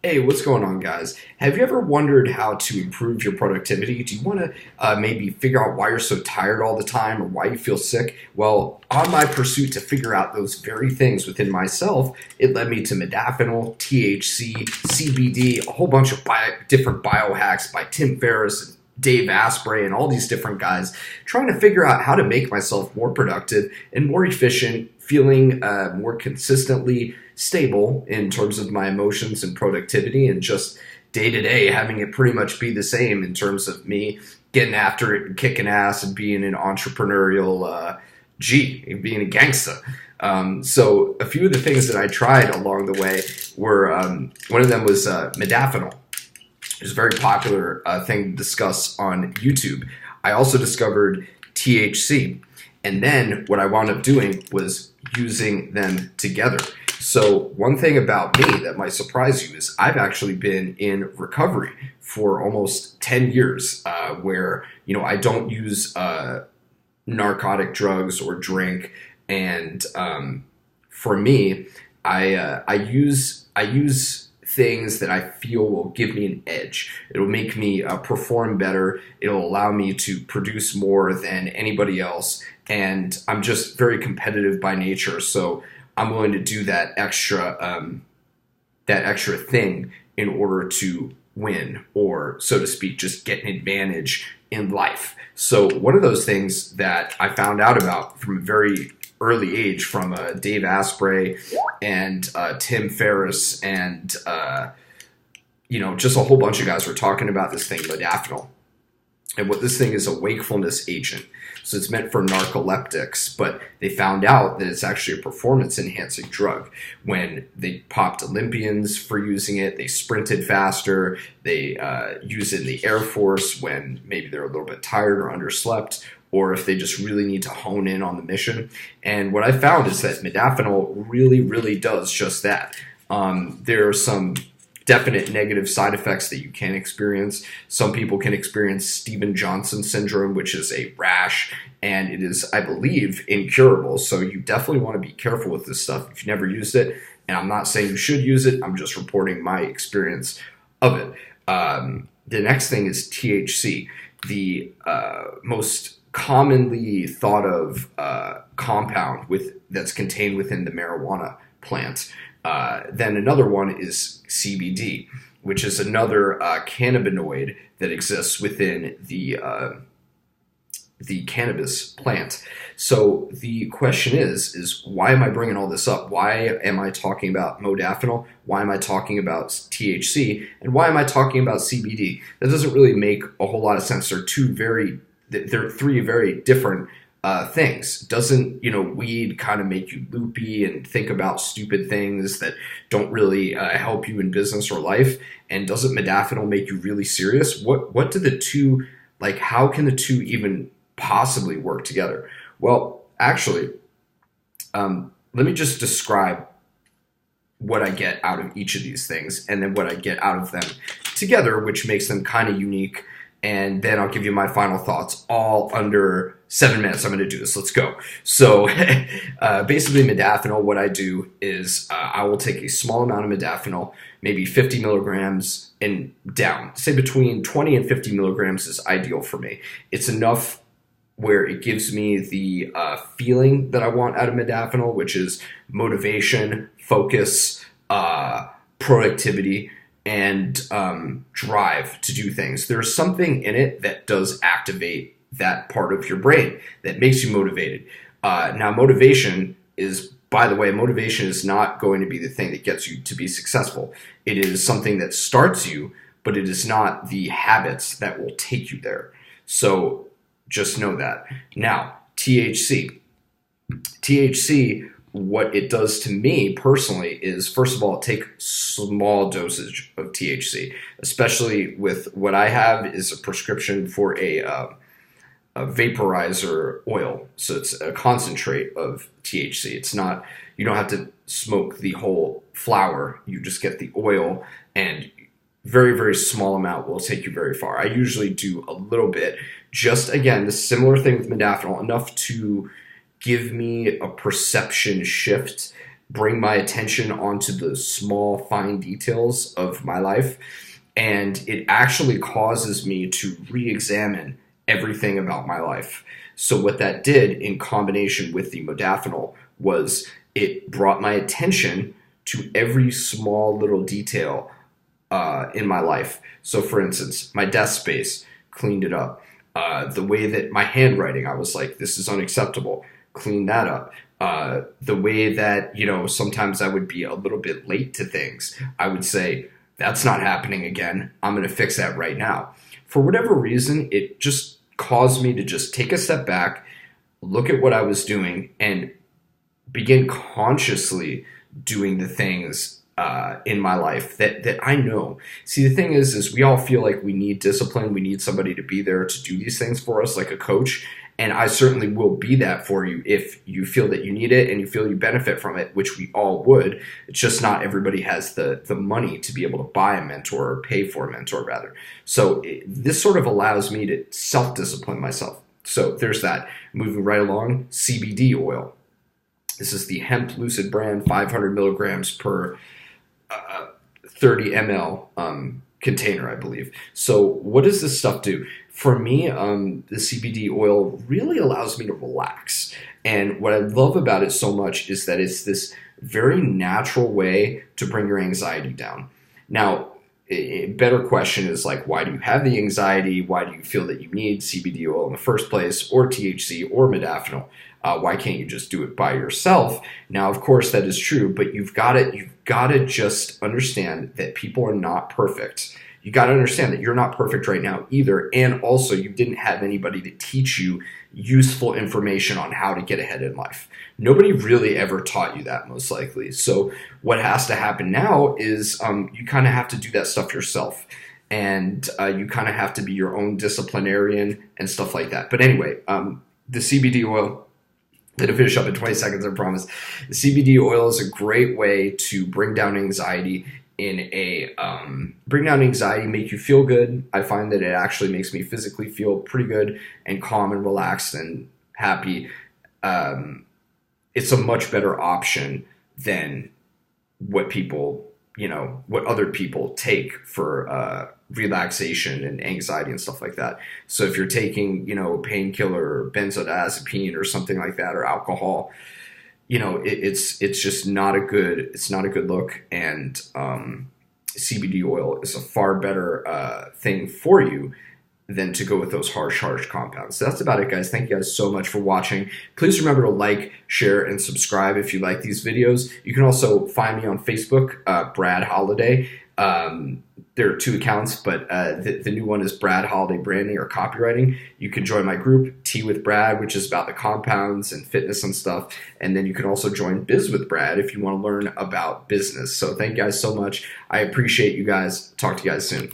Hey, what's going on, guys? Have you ever wondered how to improve your productivity? Do you want to maybe figure out why you're so tired all the time or why you feel sick? Well, on my pursuit to figure out those very things within myself, it led me to modafinil, THC, CBD, a whole bunch of different biohacks by Tim Ferriss and Dave Asprey and all these different guys trying to figure out how to make myself more productive and more efficient, feeling more consistently stable in terms of my emotions and productivity, and just day to day having it pretty much be the same in terms of me getting after it and kicking ass and being an entrepreneurial being a gangsta. So a few of the things that I tried along the way were one of them was modafinil. It's a very popular thing to discuss on YouTube. I also discovered THC. And then what I wound up doing was using them together. So one thing about me that might surprise you is I've actually been in recovery for almost 10 years where, I don't use narcotic drugs or drink. And for me, I use things that I feel will give me an edge. It'll make me perform better. It'll allow me to produce more than anybody else. And I'm just very competitive by nature. So I'm willing to do that extra thing in order to win, or so to speak, just get an advantage in life. So one of those things that I found out about from a very early age from Dave Asprey and Tim Ferriss and just a whole bunch of guys were talking about this thing, modafinil. And what this thing is, a wakefulness agent. So it's meant for narcoleptics, but they found out that it's actually a performance-enhancing drug. When they popped Olympians for using it, they sprinted faster, they use it in the Air Force when maybe they're a little bit tired or underslept, or if they just really need to hone in on the mission. And what I found is that modafinil really, really does just that. There are some definite negative side effects that you can experience. Some people can experience Stevens-Johnson syndrome, which is a rash, and it is, I believe, incurable. So you definitely want to be careful with this stuff if you've never used it. And I'm not saying you should use it. I'm just reporting my experience of it. The next thing is THC, the most commonly thought of compound that's contained within the marijuana plant. Then another one is CBD, which is another cannabinoid that exists within the cannabis plant. So the question is why am I bringing all this up? Why am I talking about modafinil? Why am I talking about THC? And why am I talking about CBD? That doesn't really make a whole lot of sense. They're three very different things. Doesn't, weed kind of make you loopy and think about stupid things that don't really help you in business or life? And doesn't modafinil make you really serious? What do the two, how can the two even possibly work together? Well, actually, let me just describe what I get out of each of these things and then what I get out of them together, which makes them kind of unique. And then I'll give you my final thoughts all under 7 minutes. I'm going to do this. Let's go. So basically modafinil, what I do is I will take a small amount of modafinil, maybe 50 milligrams and down. Say between 20 and 50 milligrams is ideal for me. It's enough where it gives me the feeling that I want out of modafinil, which is motivation, focus, productivity, and drive to do things. There's something in it that does activate that part of your brain that makes you motivated. Now, motivation is not going to be the thing that gets you to be successful. It is something that starts you, but it is not the habits that will take you there. So just know that. Now, THC, what it does to me personally is, first of all, take small dosage of THC, especially with what I have is a prescription for a vaporizer oil. So it's a concentrate of THC. It's not, you don't have to smoke the whole flower. You just get the oil, and very, very small amount will take you very far. I usually do a little bit, just again, the similar thing with modafinil, enough to give me a perception shift bring my attention onto the small, fine details of my life. And it actually causes me to re-examine everything about my life. So what that did in combination with the modafinil was it brought my attention to every small little detail in my life. So for instance, my desk space, cleaned it up. The way that my handwriting, I was like, this is unacceptable. Clean that up. The way that, sometimes I would be a little bit late to things. I would say, that's not happening again. I'm going to fix that right now. For whatever reason, it just caused me to just take a step back, look at what I was doing, and begin consciously doing the things in my life that I know. See, the thing is we all feel like we need discipline. We need somebody to be there to do these things for us, like a coach. And I certainly will be that for you if you feel that you need it and you feel you benefit from it, which we all would. It's just not everybody has the money to be able to buy a mentor or pay for a mentor, rather. So this sort of allows me to self-discipline myself. So there's that. Moving right along, CBD oil. This is the Hemp Lucid brand, 500 milligrams per 30 ml container, I believe. So what does this stuff do? For me, the CBD oil really allows me to relax. And what I love about it so much is that it's this very natural way to bring your anxiety down. Now, a better question is like, why do you have the anxiety? Why do you feel that you need CBD oil in the first place, or THC or modafinil? Why can't you just do it by yourself? Now, of course, that is true, but you've got to just understand that people are not perfect. You got to understand that you're not perfect right now either, and also you didn't have anybody to teach you useful information on how to get ahead in life. Nobody really ever taught you that, most likely. So what has to happen now is you kind of have to do that stuff yourself, and you kind of have to be your own disciplinarian and stuff like that. But anyway, the CBD oil, I'm going to finish up in 20 seconds, I promise. The CBD oil is a great way to bring down anxiety make you feel good. I find that it actually makes me physically feel pretty good and calm and relaxed and happy. It's a much better option than what other people take for relaxation and anxiety and stuff like that. So if you're taking, a painkiller or benzodiazepine or something like that, or alcohol, it's just not a good look. And CBD oil is a far better thing for you than to go with those harsh compounds. So that's about it, guys. Thank you guys so much for watching. Please remember to like, share, and subscribe if you like these videos. You can also find me on Facebook, Brad Holiday. There are 2 accounts, but the new one is Brad Holiday Branding or Copywriting. You can join my group, Tea with Brad, which is about the compounds and fitness and stuff. And then you can also join Biz with Brad if you want to learn about business. So thank you guys so much. I appreciate you guys. Talk to you guys soon.